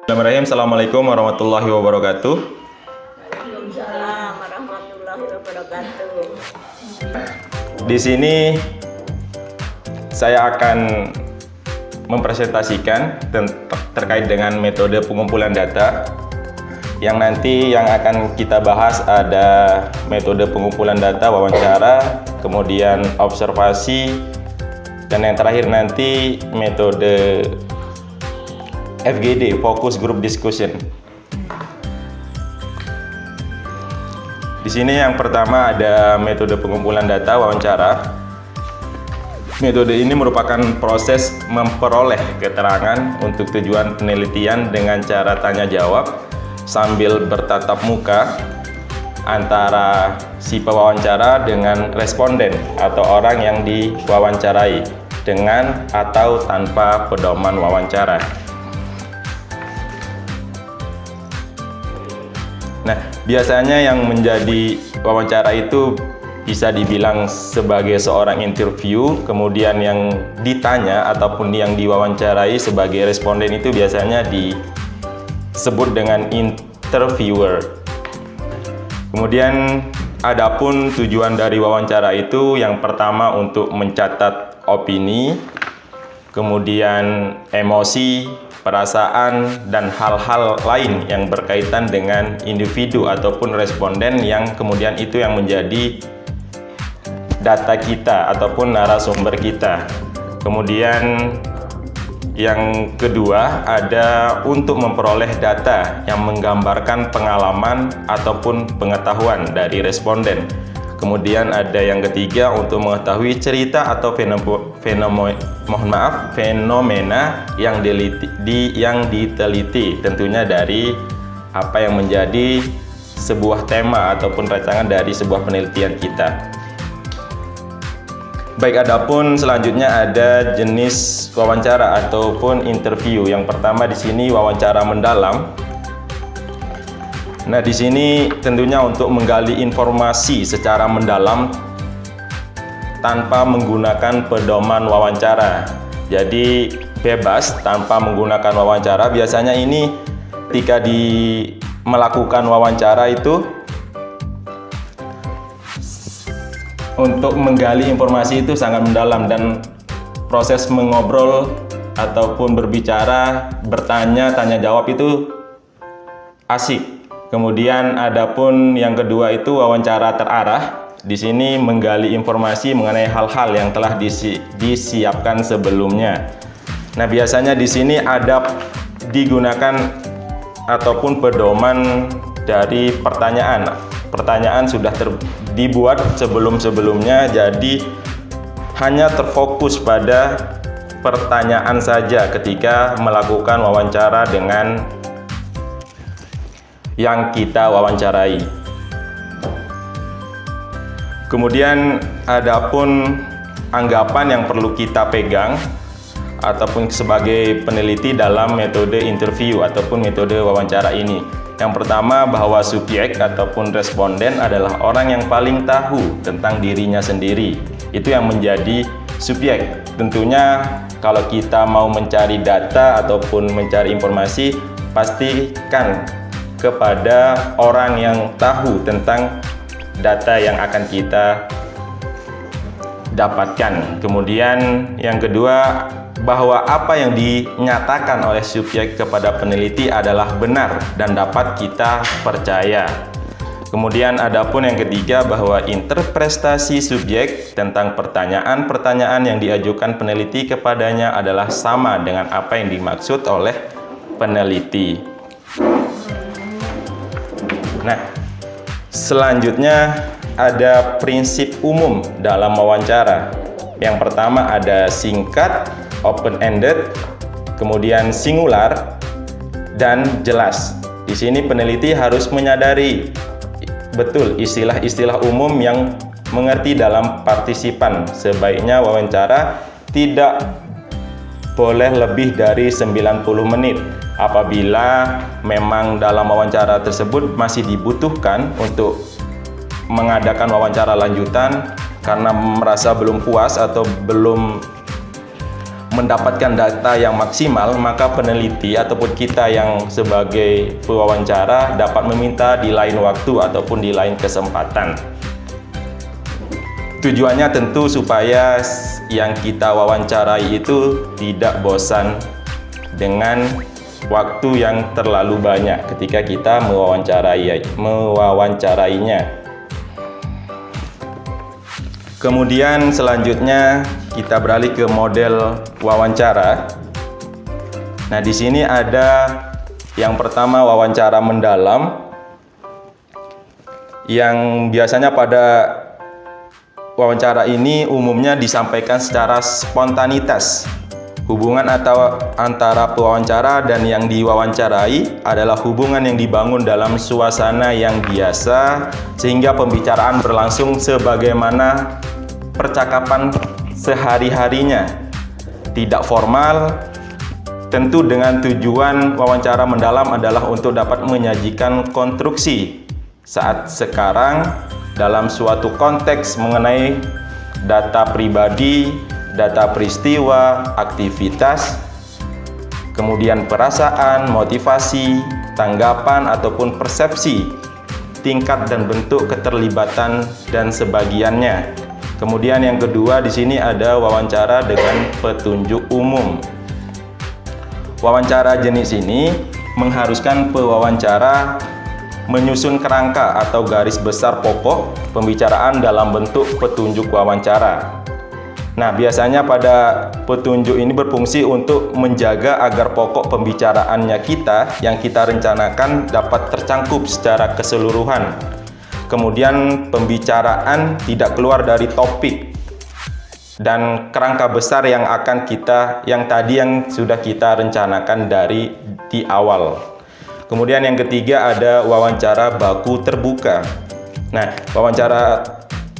Bismillahirrahmanirrahim. Assalamualaikum warahmatullahi wabarakatuh. Waalaikumsalam warahmatullahi wabarakatuh. Di sini saya akan mempresentasikan terkait dengan metode pengumpulan data. Yang nanti yang akan kita bahas ada metode pengumpulan data, wawancara, kemudian observasi, dan yang terakhir nanti metode FGD, Focus Group Discussion. Di sini yang pertama ada metode pengumpulan data, wawancara. Metode ini merupakan proses memperoleh keterangan untuk tujuan penelitian dengan cara tanya jawab sambil bertatap muka antara si pewawancara dengan responden atau orang yang diwawancarai, dengan atau tanpa pedoman wawancara. Nah, biasanya yang menjadi wawancara itu bisa dibilang sebagai seorang interview, kemudian yang ditanya ataupun yang diwawancarai sebagai responden itu biasanya disebut dengan interviewer. Kemudian adapun tujuan dari wawancara itu yang pertama untuk mencatat opini, kemudian emosi, perasaan, dan hal-hal lain yang berkaitan dengan individu ataupun responden yang kemudian itu yang menjadi data kita ataupun narasumber kita. Kemudian yang kedua ada untuk memperoleh data yang menggambarkan pengalaman ataupun pengetahuan dari responden. Kemudian ada yang ketiga untuk mengetahui cerita atau fenomena yang diteliti, tentunya dari apa yang menjadi sebuah tema ataupun rancangan dari sebuah penelitian kita. Baik, adapun selanjutnya ada jenis wawancara ataupun interview. Yang pertama di sini wawancara mendalam. Nah, di sini tentunya untuk menggali informasi secara mendalam tanpa menggunakan pedoman wawancara. Jadi bebas tanpa menggunakan wawancara. Biasanya ini ketika melakukan wawancara itu untuk menggali informasi itu sangat mendalam, dan proses mengobrol ataupun berbicara, bertanya, tanya jawab itu asik. Kemudian adapun yang kedua itu wawancara terarah. Di sini menggali informasi mengenai hal-hal yang telah disiapkan sebelumnya. Nah, biasanya di sini ada digunakan ataupun pedoman dari pertanyaan. Pertanyaan sudah dibuat sebelum-sebelumnya, jadi hanya terfokus pada pertanyaan saja ketika melakukan wawancara dengan yang kita wawancarai. Kemudian adapun anggapan yang perlu kita pegang ataupun sebagai peneliti dalam metode interview ataupun metode wawancara ini. Yang pertama, bahwa subjek ataupun responden adalah orang yang paling tahu tentang dirinya sendiri. Itu yang menjadi subjek. Tentunya kalau kita mau mencari data ataupun mencari informasi, pastikan kepada orang yang tahu tentang data yang akan kita dapatkan. Kemudian yang kedua, bahwa apa yang dinyatakan oleh subjek kepada peneliti adalah benar dan dapat kita percaya. Kemudian adapun yang ketiga, bahwa interpretasi subjek tentang pertanyaan-pertanyaan yang diajukan peneliti kepadanya adalah sama dengan apa yang dimaksud oleh peneliti. Nah, selanjutnya ada prinsip umum dalam wawancara. Yang pertama ada singkat, open-ended, kemudian singular, dan jelas. Di sini peneliti harus menyadari betul istilah-istilah umum yang mengerti dalam partisipan. Sebaiknya wawancara tidak boleh lebih dari 90 menit. Apabila memang dalam wawancara tersebut masih dibutuhkan untuk mengadakan wawancara lanjutan karena merasa belum puas atau belum mendapatkan data yang maksimal, maka peneliti ataupun kita yang sebagai pewawancara dapat meminta di lain waktu ataupun di lain kesempatan. Tujuannya tentu supaya yang kita wawancarai itu tidak bosan dengan waktu yang terlalu banyak ketika kita mewawancarainya. Kemudian selanjutnya kita beralih ke model wawancara. Nah, di sini ada yang pertama wawancara mendalam, yang biasanya pada wawancara ini umumnya disampaikan secara spontanitas. Hubungan antara pewawancara dan yang diwawancarai adalah hubungan yang dibangun dalam suasana yang biasa, sehingga pembicaraan berlangsung sebagaimana percakapan sehari-harinya, tidak formal. Tentu dengan tujuan wawancara mendalam adalah untuk dapat menyajikan konstruksi saat sekarang dalam suatu konteks mengenai data pribadi, data peristiwa, aktivitas, kemudian perasaan, motivasi, tanggapan ataupun persepsi, tingkat dan bentuk keterlibatan dan sebagiannya. Kemudian yang kedua di sini ada wawancara dengan petunjuk umum. Wawancara jenis ini mengharuskan pewawancara menyusun kerangka atau garis besar pokok pembicaraan dalam bentuk petunjuk wawancara. Nah, biasanya pada petunjuk ini berfungsi untuk menjaga agar pokok pembicaraannya yang kita rencanakan dapat tercangkup secara keseluruhan. Kemudian pembicaraan tidak keluar dari topik dan kerangka besar yang sudah kita rencanakan di awal. Kemudian yang ketiga ada wawancara baku terbuka. Nah, wawancara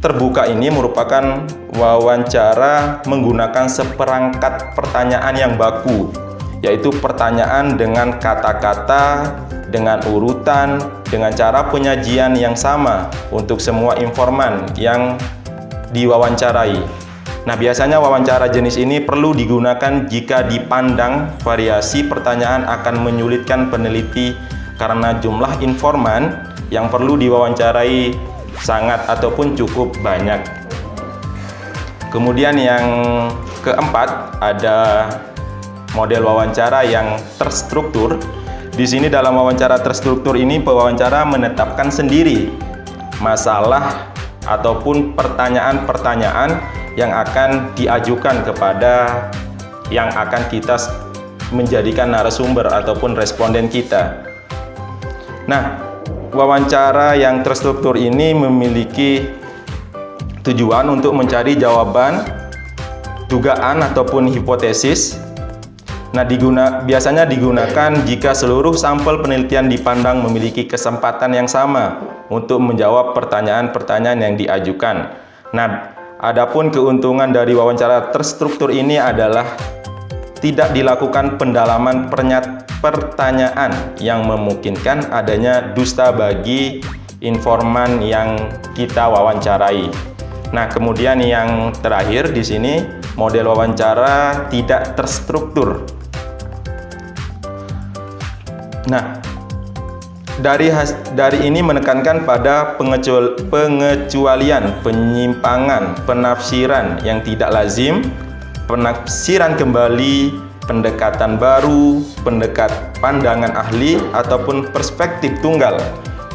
terbuka ini merupakan wawancara menggunakan seperangkat pertanyaan yang baku, yaitu pertanyaan dengan kata-kata, dengan urutan, dengan cara penyajian yang sama untuk semua informan yang diwawancarai. Nah, biasanya wawancara jenis ini perlu digunakan jika dipandang variasi pertanyaan akan menyulitkan peneliti karena jumlah informan yang perlu diwawancarai sangat ataupun cukup banyak. Kemudian yang keempat ada model wawancara yang terstruktur. Di sini dalam wawancara terstruktur ini pewawancara menetapkan sendiri masalah ataupun pertanyaan-pertanyaan yang akan diajukan kepada yang akan kita menjadikan narasumber ataupun responden kita. Nah, wawancara yang terstruktur ini memiliki tujuan untuk mencari jawaban, dugaan ataupun hipotesis. Nah, biasanya digunakan jika seluruh sampel penelitian dipandang memiliki kesempatan yang sama untuk menjawab pertanyaan-pertanyaan yang diajukan. Nah, adapun keuntungan dari wawancara terstruktur ini adalah tidak dilakukan pendalaman pertanyaan yang memungkinkan adanya dusta bagi informan yang kita wawancarai. Nah, kemudian yang terakhir di sini model wawancara tidak terstruktur. Nah, dari ini menekankan pada pengecualian, penyimpangan, penafsiran yang tidak lazim, penafsiran kembali, pendekatan baru, pandangan ahli, ataupun perspektif tunggal.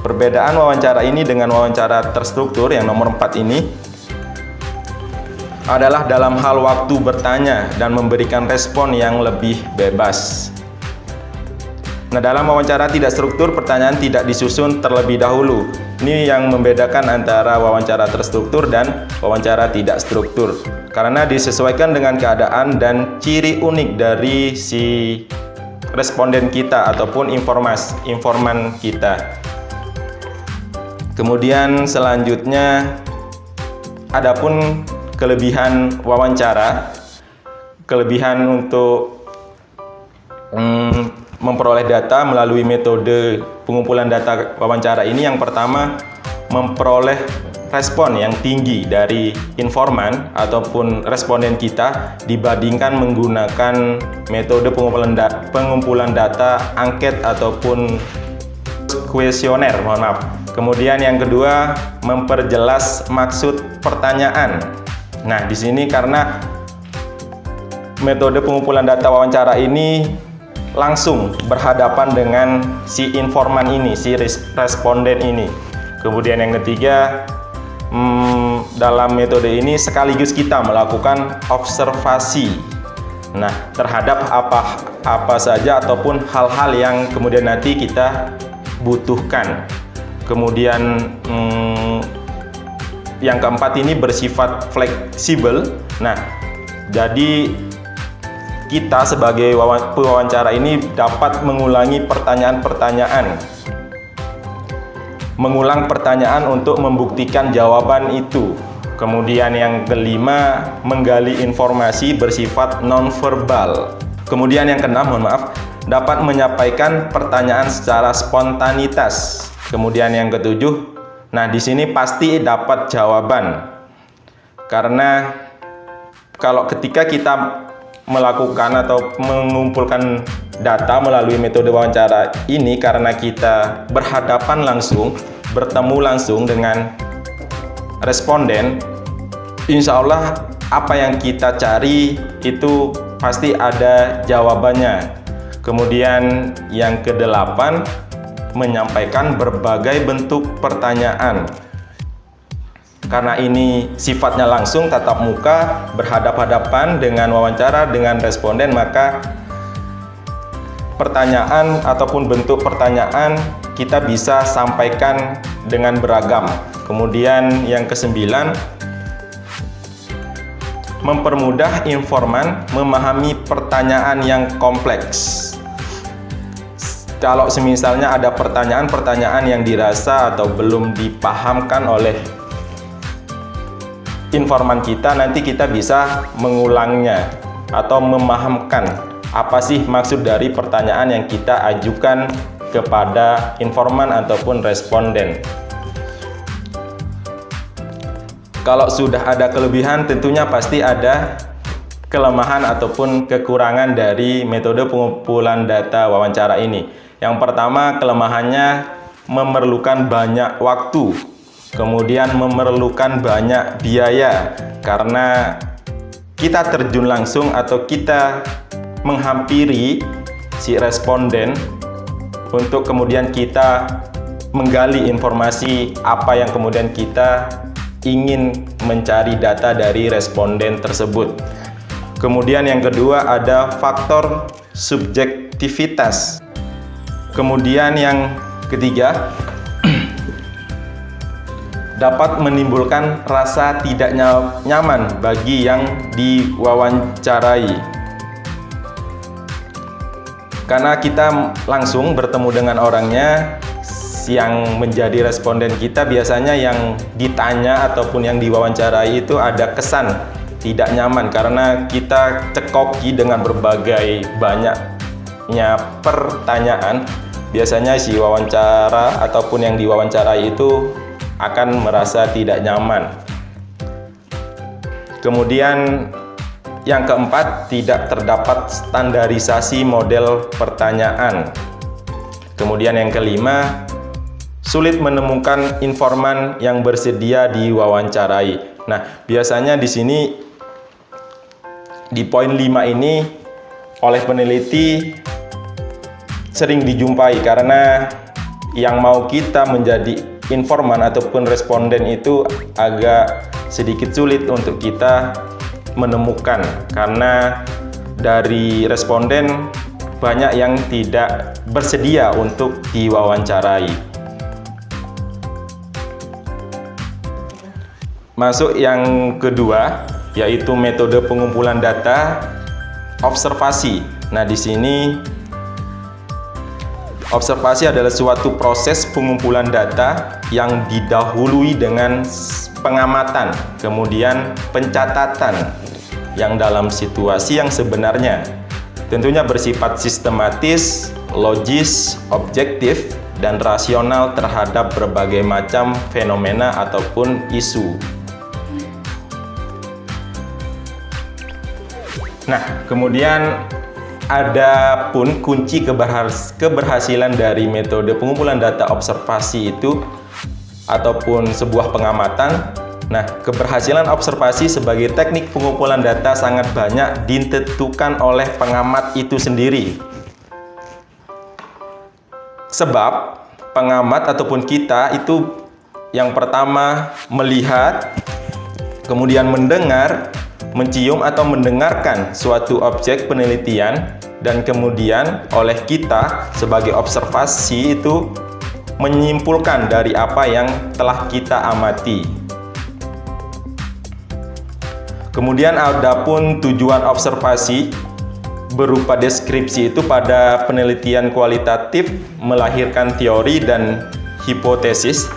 Perbedaan wawancara ini dengan wawancara terstruktur yang nomor 4 ini adalah dalam hal waktu bertanya dan memberikan respon yang lebih bebas. Nah, dalam wawancara tidak struktur, pertanyaan tidak disusun terlebih dahulu. Ini yang membedakan antara wawancara terstruktur dan wawancara tidak struktur. Karena disesuaikan dengan keadaan dan ciri unik dari si responden kita ataupun informan kita. Kemudian selanjutnya, adapun kelebihan wawancara, kelebihan untuk memperoleh data melalui metode pengumpulan data wawancara ini, yang pertama memperoleh respon yang tinggi dari informan ataupun responden kita dibandingkan menggunakan metode pengumpulan data angket ataupun kuesioner, mohon maaf. Kemudian yang kedua, memperjelas maksud pertanyaan. Nah, di sini karena metode pengumpulan data wawancara ini langsung berhadapan dengan si informan ini, si responden ini. Kemudian yang ketiga, dalam metode ini sekaligus kita melakukan observasi. Nah, terhadap apa saja ataupun hal-hal yang kemudian nanti kita butuhkan. Kemudian yang keempat ini bersifat fleksibel. Nah, jadi kita sebagai pewawancara ini dapat mengulangi pertanyaan-pertanyaan, mengulang pertanyaan untuk membuktikan jawaban itu. Kemudian yang kelima, menggali informasi bersifat nonverbal. Kemudian yang keenam, mohon maaf, dapat menyampaikan pertanyaan secara spontanitas. Kemudian yang ketujuh, nah di sini pasti dapat jawaban. Karena kalau ketika kita melakukan atau mengumpulkan data melalui metode wawancara ini, karena kita berhadapan langsung, bertemu langsung dengan responden, insya Allah apa yang kita cari itu pasti ada jawabannya. Kemudian yang kedelapan, menyampaikan berbagai bentuk pertanyaan. Karena ini sifatnya langsung, tatap muka, berhadap-hadapan dengan wawancara dengan responden, maka pertanyaan ataupun bentuk pertanyaan kita bisa sampaikan dengan beragam. Kemudian yang kesembilan, mempermudah informan memahami pertanyaan yang kompleks. Kalau semisalnya ada pertanyaan-pertanyaan yang dirasa atau belum dipahamkan oleh informan kita, nanti kita bisa mengulangnya atau memahamkan apa sih maksud dari pertanyaan yang kita ajukan kepada informan ataupun responden. Kalau sudah ada kelebihan, tentunya pasti ada kelemahan ataupun kekurangan dari metode pengumpulan data wawancara ini. Yang pertama, kelemahannya memerlukan banyak waktu, kemudian memerlukan banyak biaya, karena kita terjun langsung atau kita menghampiri si responden untuk kemudian kita menggali informasi apa yang kemudian kita ingin mencari data dari responden tersebut. Kemudian yang kedua, ada faktor subjektivitas. Kemudian yang ketiga, dapat menimbulkan rasa tidak nyaman bagi yang diwawancarai. Karena kita langsung bertemu dengan orangnya, yang menjadi responden kita biasanya yang ditanya ataupun yang diwawancarai itu ada kesan tidak nyaman karena kita cekoki dengan berbagai banyaknya pertanyaan. Biasanya si wawancara ataupun yang diwawancarai itu akan merasa tidak nyaman. Kemudian yang keempat, tidak terdapat standarisasi model pertanyaan. Kemudian yang kelima, sulit menemukan informan yang bersedia diwawancarai. Nah, biasanya di sini di poin 5 ini oleh peneliti sering dijumpai karena yang mau kita menjadi informan ataupun responden itu agak sedikit sulit untuk kita menemukan karena dari responden banyak yang tidak bersedia untuk diwawancarai. Masuk yang kedua, yaitu metode pengumpulan data observasi. Nah, di sini observasi adalah suatu proses pengumpulan data yang didahului dengan pengamatan, kemudian pencatatan yang dalam situasi yang sebenarnya. Tentunya bersifat sistematis, logis, objektif, dan rasional terhadap berbagai macam fenomena ataupun isu. Nah, kemudian ada pun kunci keberhasilan dari metode pengumpulan data observasi itu ataupun sebuah pengamatan. Nah, keberhasilan observasi sebagai teknik pengumpulan data sangat banyak ditentukan oleh pengamat itu sendiri. Sebab pengamat ataupun kita itu yang pertama melihat, kemudian mendengar, mencium atau mendengarkan suatu objek penelitian, dan kemudian oleh kita sebagai observasi itu menyimpulkan dari apa yang telah kita amati. Kemudian adapun tujuan observasi berupa deskripsi itu pada penelitian kualitatif melahirkan teori dan hipotesis.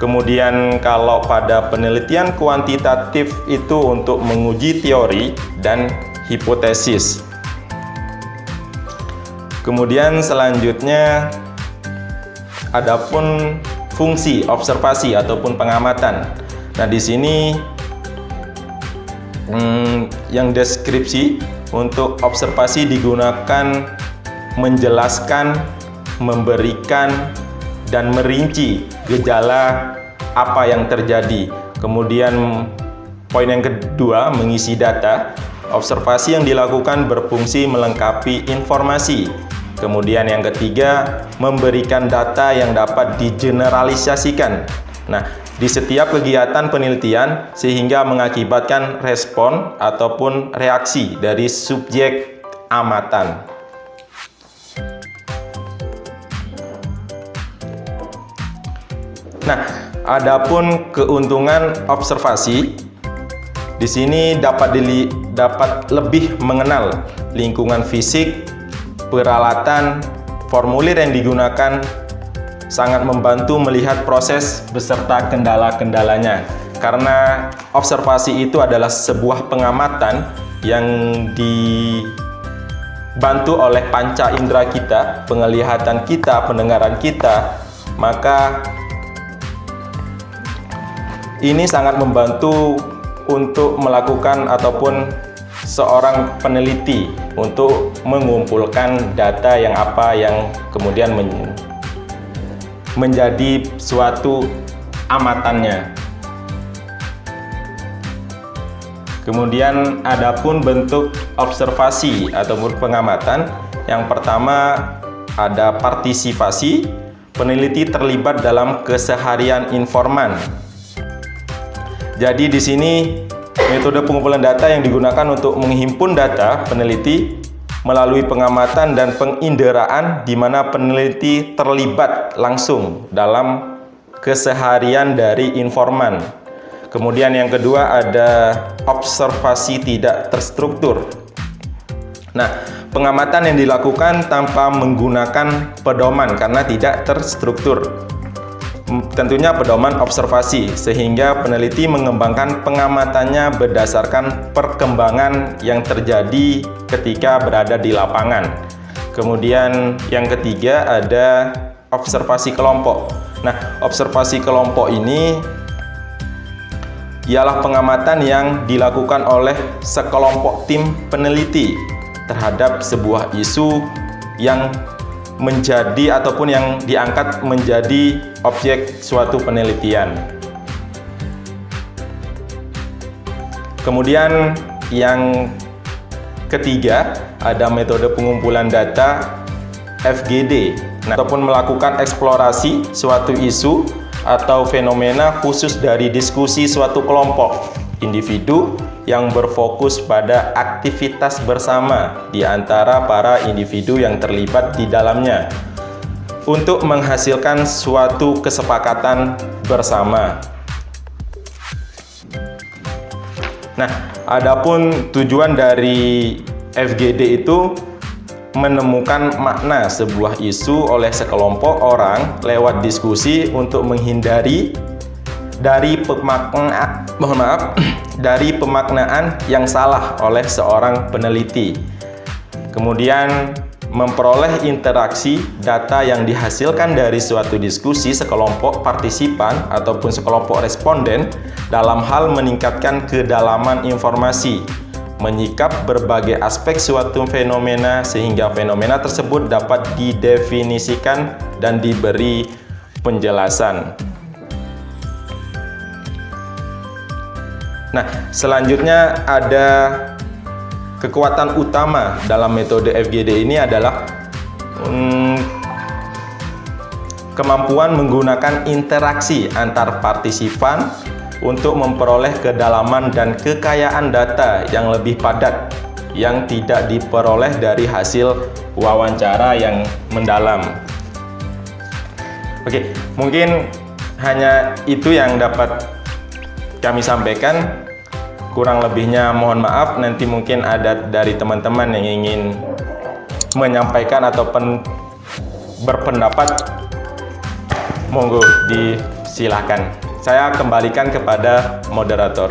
Kemudian kalau pada penelitian kuantitatif itu untuk menguji teori dan hipotesis. Kemudian selanjutnya adapun fungsi observasi ataupun pengamatan. Nah, di sini yang deskripsi untuk observasi digunakan menjelaskan, memberikan, dan merinci gejala apa yang terjadi. Kemudian poin yang kedua, mengisi data. Observasi yang dilakukan berfungsi melengkapi informasi. Kemudian yang ketiga, memberikan data yang dapat digeneralisasikan. Nah, di setiap kegiatan penelitian sehingga mengakibatkan respon ataupun reaksi dari subjek amatan. Nah, adapun keuntungan observasi di sini dapat lebih mengenal lingkungan fisik, peralatan, formulir yang digunakan, sangat membantu melihat proses beserta kendala-kendalanya. Karena observasi itu adalah sebuah pengamatan yang dibantu oleh panca indera kita, penglihatan kita, pendengaran kita, maka ini sangat membantu untuk melakukan ataupun seorang peneliti untuk mengumpulkan data yang kemudian menjadi suatu amatannya. Kemudian adapun bentuk observasi ataupun pengamatan. Yang pertama ada partisipasi. Peneliti terlibat dalam keseharian informan. Jadi di sini metode pengumpulan data yang digunakan untuk menghimpun data peneliti melalui pengamatan dan penginderaan, di mana peneliti terlibat langsung dalam keseharian dari informan. Kemudian yang kedua ada observasi tidak terstruktur. Nah, pengamatan yang dilakukan tanpa menggunakan pedoman karena tidak terstruktur. Tentunya pedoman observasi, sehingga peneliti mengembangkan pengamatannya berdasarkan perkembangan yang terjadi ketika berada di lapangan. Kemudian yang ketiga ada observasi kelompok. Nah, observasi kelompok ini ialah pengamatan yang dilakukan oleh sekelompok tim peneliti terhadap sebuah isu yang menjadi ataupun yang diangkat menjadi objek suatu penelitian. Kemudian yang ketiga ada metode pengumpulan data FGD, ataupun melakukan eksplorasi suatu isu atau fenomena khusus dari diskusi suatu kelompok individu yang berfokus pada aktivitas bersama di antara para individu yang terlibat di dalamnya untuk menghasilkan suatu kesepakatan bersama. Nah, adapun tujuan dari FGD itu menemukan makna sebuah isu oleh sekelompok orang lewat diskusi untuk menghindari dari pemaknaan yang salah oleh seorang peneliti. Kemudian memperoleh interaksi data yang dihasilkan dari suatu diskusi sekelompok partisipan ataupun sekelompok responden dalam hal meningkatkan kedalaman informasi, menyikap berbagai aspek suatu fenomena sehingga fenomena tersebut dapat didefinisikan dan diberi penjelasan. Nah, selanjutnya ada kekuatan utama dalam metode FGD ini adalah kemampuan menggunakan interaksi antar partisipan untuk memperoleh kedalaman dan kekayaan data yang lebih padat yang tidak diperoleh dari hasil wawancara yang mendalam. Oke, mungkin hanya itu yang dapat kami sampaikan. Kurang lebihnya mohon maaf, nanti mungkin ada dari teman-teman yang ingin menyampaikan ataupun berpendapat, monggo disilahkan. Saya kembalikan kepada moderator.